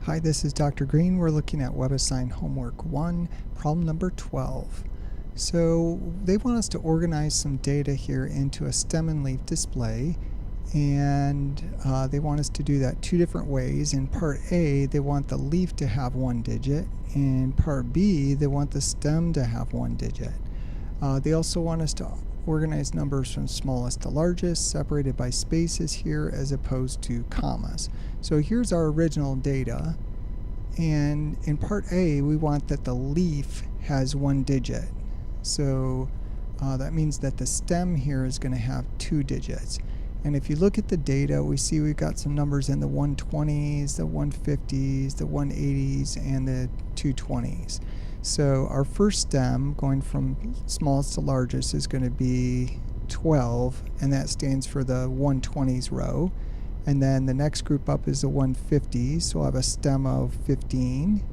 Hi, this is Dr. Green. We're looking at WebAssign Homework 1, problem number 12. So they want us to organize some data here into a stem and leaf display, and they want us to do that two different ways. In part A, they want the leaf to have one digit. In part B, they want the stem to have one digit. They also want us to organize numbers from smallest to largest, separated by spaces here as opposed to commas. So here's our original data, and in part A we want that the leaf has one digit. So that means that the stem here is going to have two digits. And if you look at the data, we see we've got some numbers in the 120s, the 150s, the 180s, and the 220s. So our first stem, going from smallest to largest, is going to be 12, and that stands for the 120s row. And then the next group up is the 150s, so we'll have a stem of 15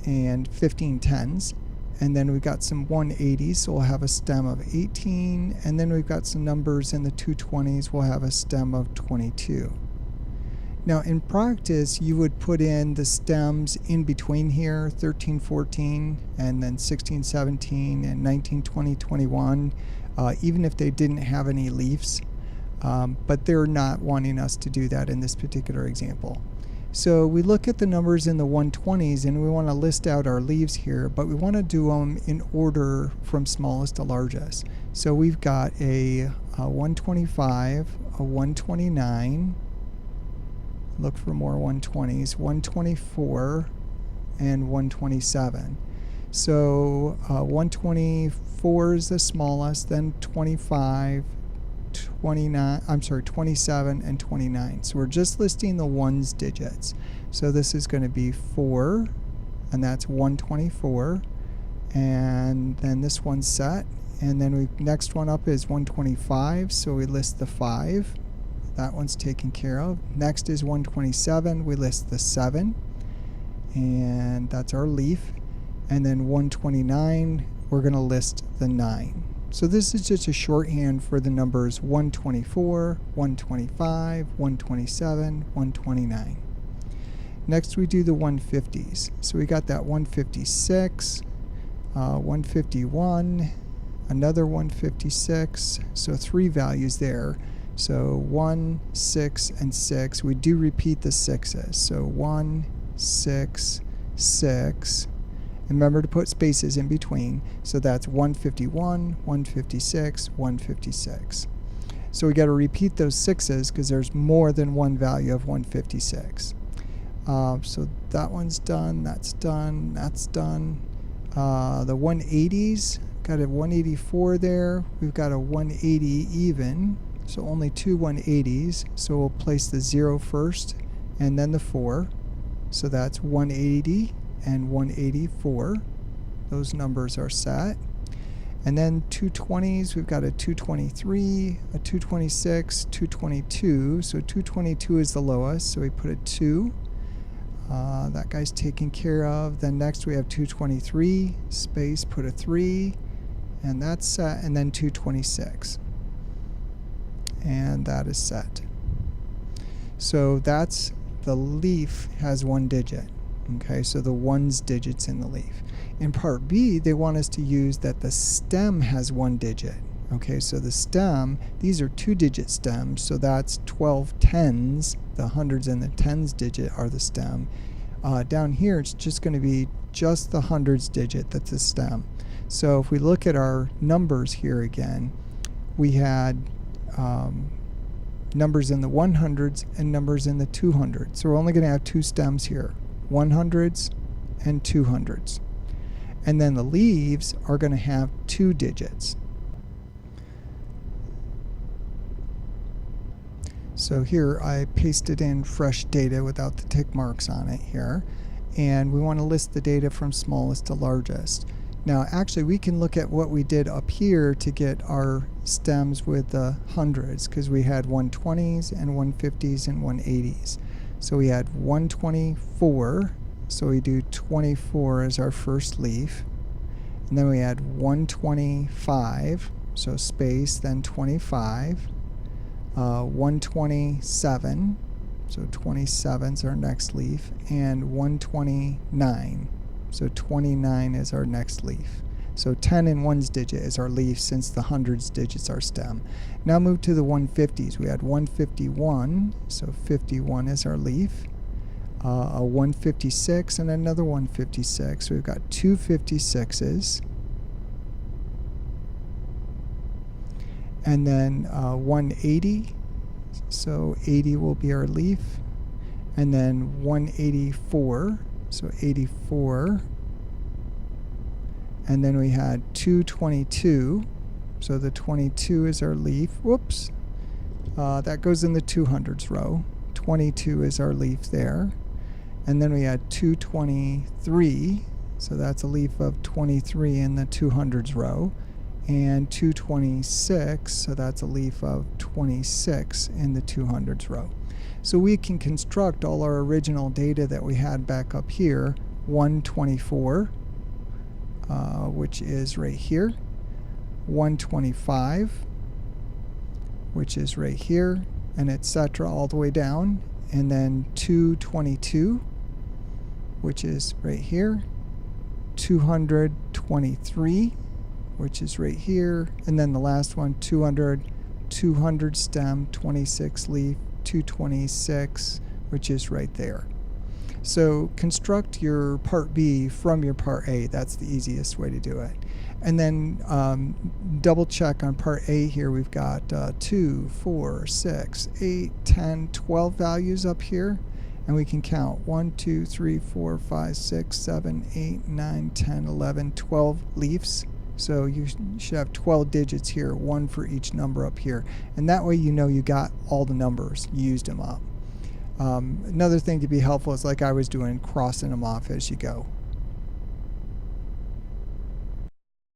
and 15 tens. And then we've got some 180s, so we'll have a stem of 18. And then we've got some numbers in the 220s, we'll have a stem of 22. Now in practice, you would put in the stems in between here, 13, 14, and then 16, 17, and 19, 20, 21, even if they didn't have any leaves. But they're not wanting us to do that in this particular example. So we look at the numbers in the 120s and we want to list out our leaves here, but we want to do them in order from smallest to largest. So we've got a 125, a 129, look for more 120s, 124, and 127. So 124 is the smallest, then 25, 27 and 29. So we're just listing the ones digits. So this is going to be 4, and that's 124, and then this one's set, and then next one up is 125, so we list the 5. That one's taken care of. Next is 127, we list the 7, and that's our leaf. And then 129, we're going to list the 9. So this is just a shorthand for the numbers 124, 125, 127, 129. Next we do the 150s. So we got that 156, 151, another 156, so 3 values there. So 1, 6, and 6. We do repeat the 6s. So 1, 6, 6. Remember to put spaces in between. So that's 151, 156, 156. So we got to repeat those 6s because there's more than one value of 156. So that one's done, that's done, that's done. The 180s, got a 184 there. We've got a 180 even. So only two 180s. So we'll place the 0 first and then the 4. So that's 180 and 184. Those numbers are set. And then 220s, we've got a 223, a 226, 222. So 222 is the lowest, so we put a 2. That guy's taken care of. Then next we have 223, space, put a 3, and that's set, and then 226. And that is set. So that's the leaf has one digit. Okay, so the ones digits in the leaf. In part B, they want us to use that the stem has one digit. Okay, so the stem, these are 2-digit stems, so that's 12 tens. The hundreds and the tens digit are the stem. Down here, it's just going to be just the hundreds digit that's the stem. So if we look at our numbers here again, we had numbers in the 100s and numbers in the 200s. So we're only going to have two stems here, 100s and 200s. And then the leaves are going to have 2 digits. So here I pasted in fresh data without the tick marks on it here. And we want to list the data from smallest to largest. Now actually we can look at what we did up here to get our stems with the hundreds, because we had 120s and 150s and 180s. So we had 124, so we do 24 as our first leaf. And then we had 125, so space, then 25. 127, so 27 is our next leaf, and 129, so 29 is our next leaf. So 10 and 1's digit is our leaf, since the hundreds digit's our stem. Now move to the 150s. We had 151, so 51 is our leaf. A 156 and another 156. So we've got two 56s. And then 180, so 80 will be our leaf. And then 184, so 84. And then we had 222, so the 22 is our leaf. Whoops, that goes in the 200s row. 22 is our leaf there. And then we had 223, so that's a leaf of 23 in the 200s row. And 226, so that's a leaf of 26 in the 200s row. So we can construct all our original data that we had back up here. 124, which is right here. 125, which is right here, and etc. all the way down. And then 222, which is right here. 223, which is right here. And then the last one, 200 stem, 26 leaf, 226, which is right there. So construct your part B from your part A. That's the easiest way to do it. And then double check on part A here. We've got 2, 4, 6, 8, 10, 12 values up here. And we can count 1, 2, 3, 4, 5, 6, 7, 8, 9, 10, 11, 12 leaves. So you should have 12 digits here, one for each number up here. And that way you know you got all the numbers, you used them up. Another thing to be helpful is, like I was doing, crossing them off as you go.